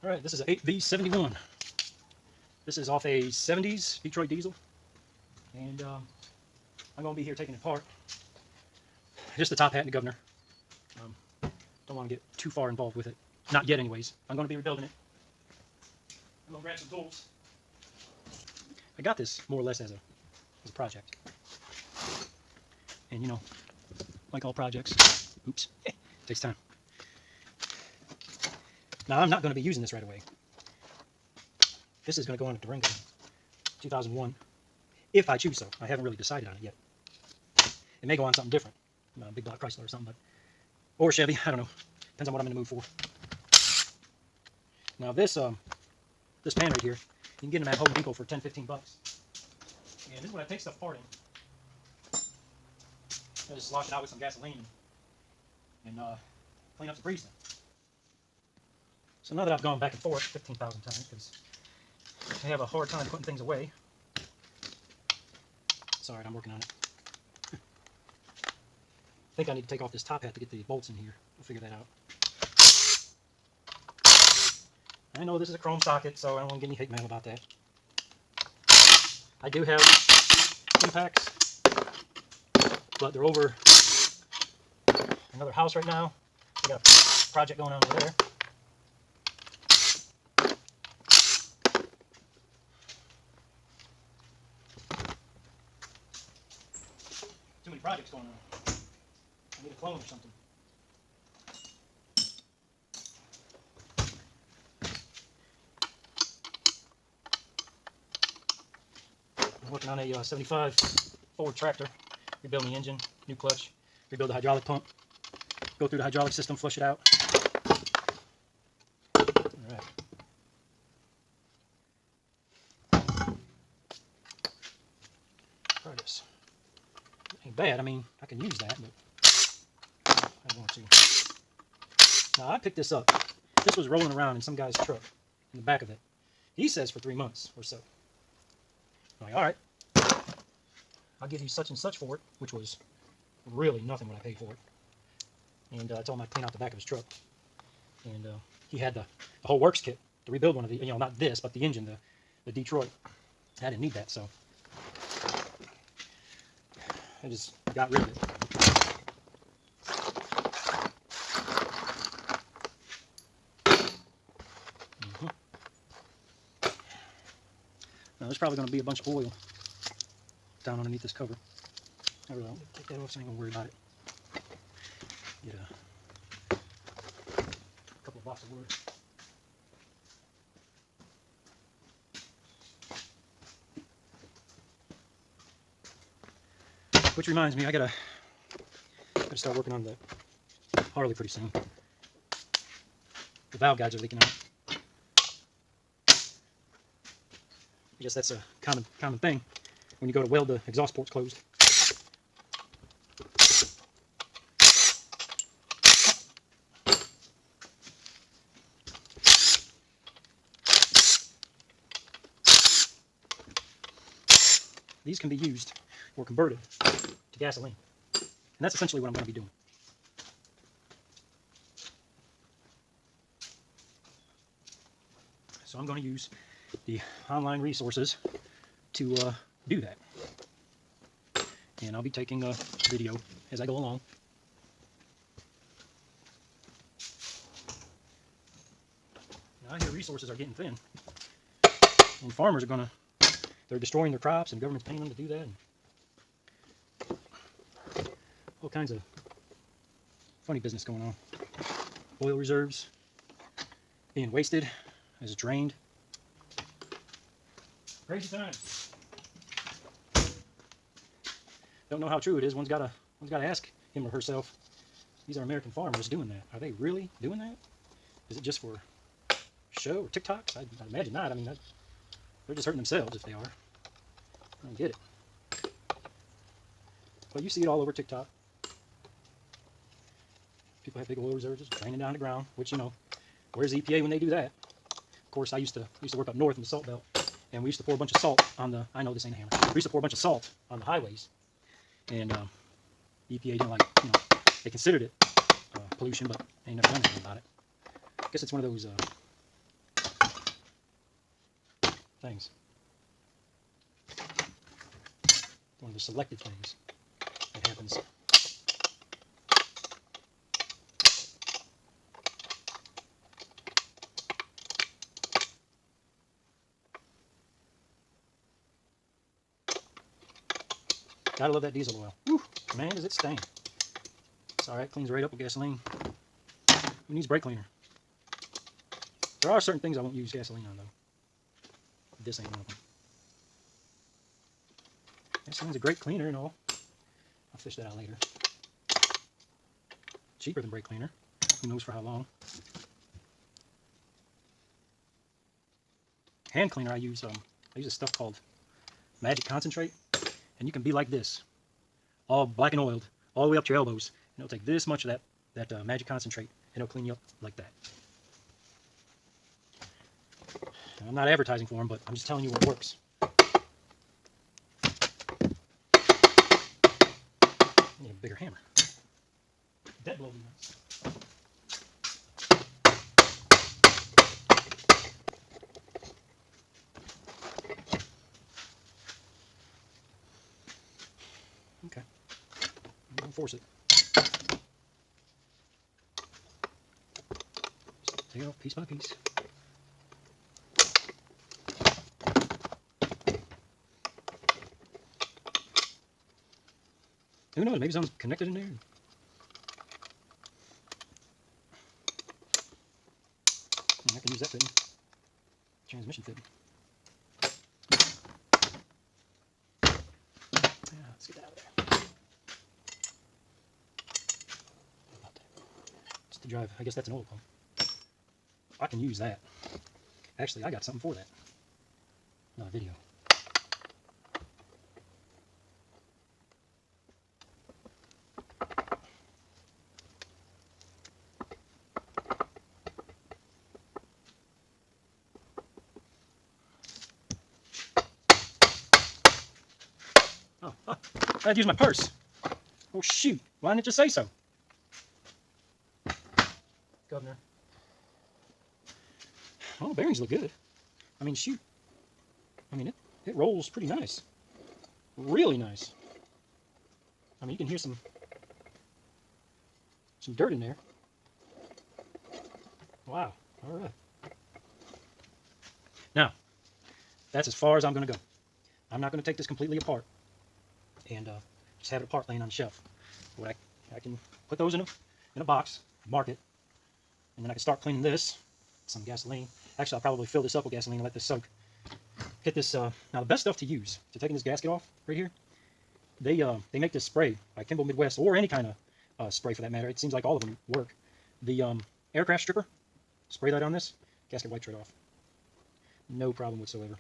All right, this is an 8V71. This is off a 70s Detroit diesel, and I'm going to be here taking it apart. Just the top hat and the governor. Don't want to get too far involved with it. Not yet anyways. I'm going to be rebuilding it. I'm going to grab some tools. I got this more or less as a project. And you know, like all projects, oops, takes time. Now I'm not going to be using this right away. This is going to go on a Durango 2001, if I choose so. I haven't really decided on it yet. It may go on something different, big block Chrysler or something, or Chevy. I don't know. Depends on what I'm in the mood for. Now this this pan right here, you can get them at Home Depot for 10, 15 bucks. And this is when I take stuff apart in. I just slosh it out with some gasoline and clean up the grease. So now that I've gone back and forth 15,000 times, because I have a hard time putting things away. Sorry, I'm working on it. I think I need to take off this top hat to get the bolts in here. We'll figure that out. I know this is a chrome socket, so I don't want to get any hate mail about that. I do have impacts, but they're over another house right now. We got a project going on over there. Too many projects going on. I need a clone or something. I'm working on a 75 Ford tractor. Rebuild the engine, new clutch, rebuild the hydraulic pump, go through the hydraulic system, flush it out. Alright. Try this. Ain't bad. I mean, I can use that, but I don't want to. Now, I picked this up. This was rolling around in some guy's truck in the back of it. He says for 3 months or so. I'm like, all right, I'll give you such and such for it, which was really nothing when I paid for it. And I told him I'd clean out the back of his truck. And he had the whole works kit to rebuild one of the, you know, not this, but the engine, the Detroit. I didn't need that, so I just got rid of it. Now there's probably going to be a bunch of oil down underneath this cover. I really don't take that off, so I ain't going to worry about it. Get a couple of blocks of wood. Which reminds me, I gotta start working on the Harley pretty soon. The valve guides are leaking out. I guess that's a common thing when you go to weld the exhaust ports closed. These can be used or converted to gasoline. And that's essentially what I'm going to be doing. So I'm going to use the online resources to do that. And I'll be taking a video as I go along. Now I hear resources are getting thin. And farmers are they're destroying their crops, and the government's paying them to do that. And all kinds of funny business going on. Oil reserves being wasted as it's drained. Crazy times. Don't know how true it is. One's got to ask him or herself. These are American farmers doing that. Are they really doing that? Is it just for show or TikToks? I imagine not. I mean, they're just hurting themselves if they are. I don't get it. But you see it all over TikTok. People have big oil reserves just draining down the ground, which, you know, where's the EPA when they do that? Of course, I used to work up north in the Salt Belt, and we used to pour a bunch of salt on the, I know this ain't a hammer, we used to pour a bunch of salt on the highways, and the EPA didn't like, you know, they considered it pollution, but they ain't never done anything about it. I guess it's one of those things. One of the selected things that happens. Gotta love that diesel oil. Whew, man, does it stain. It's alright, cleans right up with gasoline. Who needs brake cleaner? There are certain things I won't use gasoline on, though. This ain't one of them. Gasoline's a great cleaner and all. I'll fish that out later. Cheaper than brake cleaner. Who knows for how long. Hand cleaner, I use a stuff called Magic Concentrate. And you can be like this, all black and oiled, all the way up to your elbows. And it'll take this much of that Magic Concentrate, and it'll clean you up like that. And I'm not advertising for them, but I'm just telling you what works. Need a bigger hammer. Dead blow would be nice. Okay. I'm going to force it. Just take it off piece by piece. Who knows? Maybe something's connected in there. I can use that fitting. Transmission fitting. Yeah, let's get that out of there. Just to drive, I guess that's an oil pump. I can use that. Actually, I got something for that. Another video. Oh, I had to use my purse. Oh, shoot. Why didn't it just say so? Governor. Oh, the bearings look good. I mean, shoot. I mean, it rolls pretty nice. Really nice. I mean, you can hear some dirt in there. Wow. All right. Now, that's as far as I'm going to go. I'm not going to take this completely apart and just have it apart laying on the shelf. What I can put those in a box, mark it, and then I can start cleaning this. Some gasoline. Actually, I'll probably fill this up with gasoline and let this soak. Get this. Now, the best stuff to use to taking this gasket off right here. They make this spray by Kimball Midwest, or any kind of spray for that matter. It seems like all of them work. The aircraft stripper. Spray that on this. Gasket wipes right off. No problem whatsoever.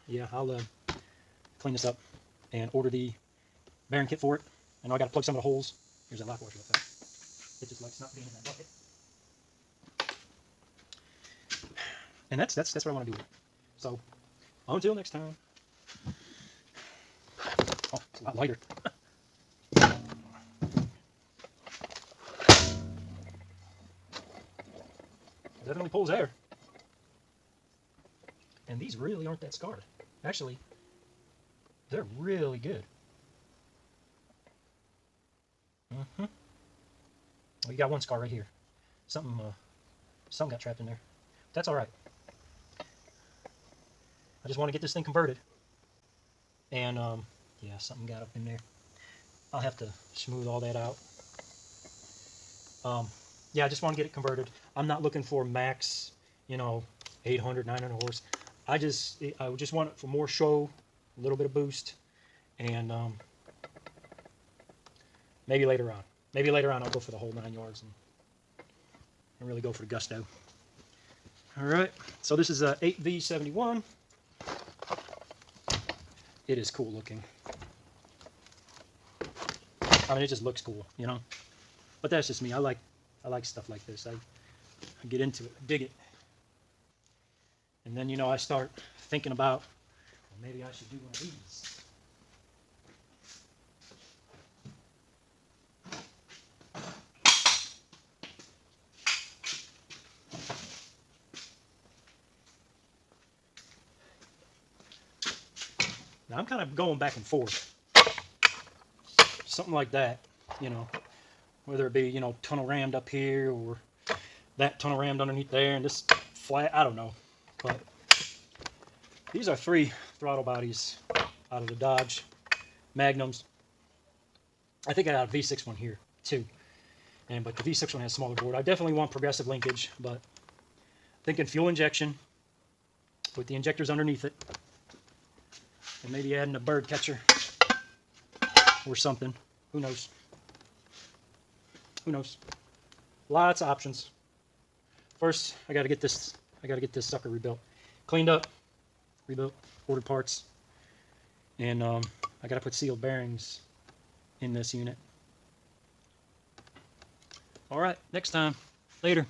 Yeah, I'll clean this up and order the bearing kit for it. I know I got to plug some of the holes. Here's that lock washer with that. It just likes not being in that bucket. And that's what I want to do with it. So, until next time. Oh, it's a lot lighter. Definitely pulls air. And these really aren't that scarred. Actually, they're really good. Well, you got one scar right here. Something got trapped in there. That's all right. I just want to get this thing converted. And, yeah, something got up in there. I'll have to smooth all that out. Yeah, I just want to get it converted. I'm not looking for max, 800, 900 horse. I just want it for more show, a little bit of boost, and maybe later on. Maybe later on I'll go for the whole 9 yards and really go for the gusto. All right, so this is a 8V71. It is cool looking. I mean, it just looks cool, But that's just me. I like stuff like this. I get into it, I dig it. And then, I start thinking about, well, maybe I should do one of these. Now I'm kind of going back and forth. Something like that, you know, whether it be, you know, tunnel rammed up here or that tunnel rammed underneath there and this flat, I don't know. But these are 3 throttle bodies out of the Dodge Magnums. I think I got a V6 one here too. But the V6 one has smaller board. I definitely want progressive linkage, but thinking fuel injection with the injectors underneath it. And maybe adding a bird catcher or something. Who knows? Who knows? Lots of options. First, I got to get this sucker rebuilt. Cleaned up, rebuilt, ordered parts. And I got to put sealed bearings in this unit. All right, next time. Later.